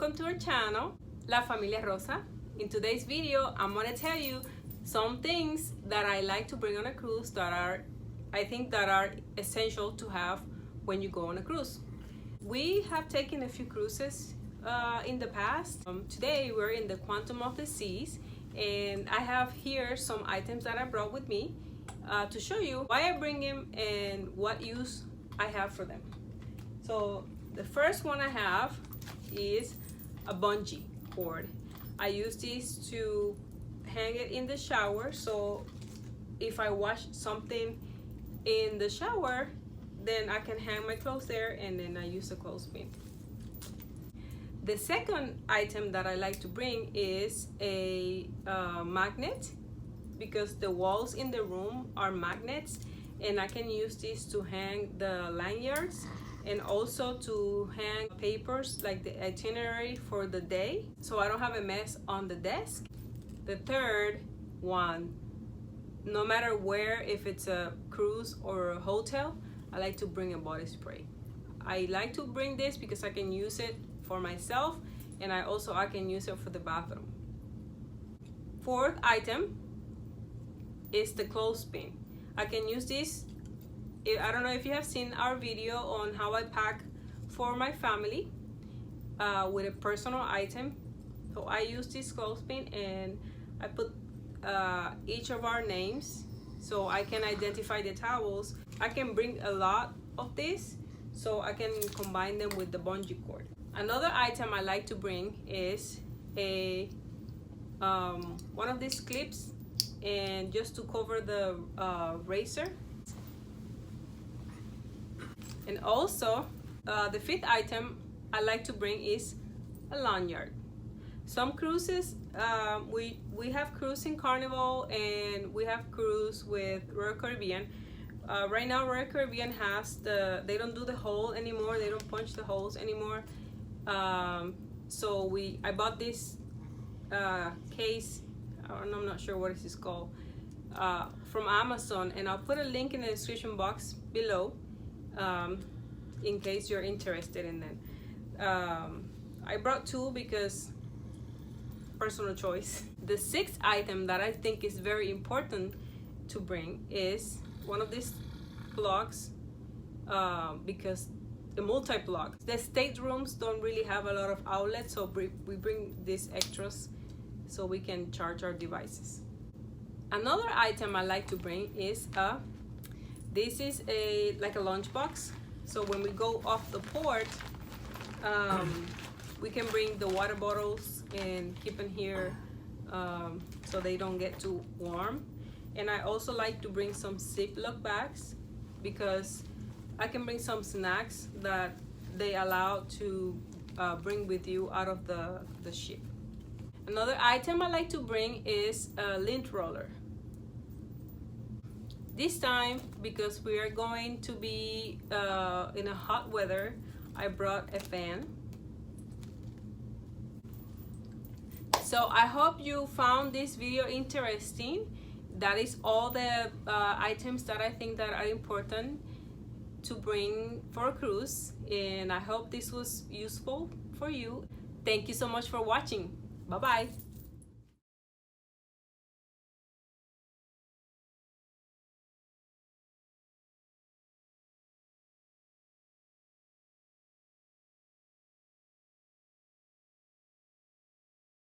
welcome to our channel, La Familia Rosa. In today's video, I'm gonna tell you some things that I like to bring on a cruise that I think are essential to have when you go on a cruise. We have taken a few cruises in the past. Today we're in the Quantum of the Seas, and I have here some items that I brought with me to show you why I bring them and what use I have for them. So the first one I have is a bungee cord. I use this to hang it in the shower, so if I wash something in the shower, then I can hang my clothes there, and then I use a clothespin. The second item that I like to bring is a magnet, because the walls in the room are magnets, and I can use this to hang the lanyards and also to hang papers like the itinerary for the day, so I don't have a mess on the desk. The third one, no matter where, if it's a cruise or a hotel, I like to bring a body spray. I like to bring this because I can use it for myself, and I can use it for the bathroom. Fourth item is the clothespin. I can use this. I don't know if you have seen our video on how I pack for my family with a personal item. So I use this clothespin and I put each of our names so I can identify the towels. I can bring a lot of this so I can combine them with the bungee cord. Another item I like to bring is a one of these clips, and just to cover the razor. And also the fifth item I like to bring is a lanyard. Some cruises, we have cruise in Carnival and we have cruise with Royal Caribbean. Right now Royal Caribbean has they don't do the hole anymore, they don't punch the holes anymore. So I bought this case, I'm not sure what this is called, from Amazon, and I'll put a link in the description box below in case you're interested in that. I brought two because personal choice. The sixth item that I think is very important to bring is one of these plugs, because the multi-plug. The staterooms don't really have a lot of outlets, so we bring these extras so we can charge our devices. Another item I like to bring is this is like a lunchbox. So when we go off the port, we can bring the water bottles and keep them here so they don't get too warm. And I also like to bring some Ziploc bags because I can bring some snacks that they allow to bring with you out of the ship. Another item I like to bring is a lint roller. This time, because we are going to be in a hot weather, I brought a fan. So I hope you found this video interesting. That is all the items that I think that are important to bring for a cruise, and I hope this was useful for you. Thank you so much for watching. Bye bye.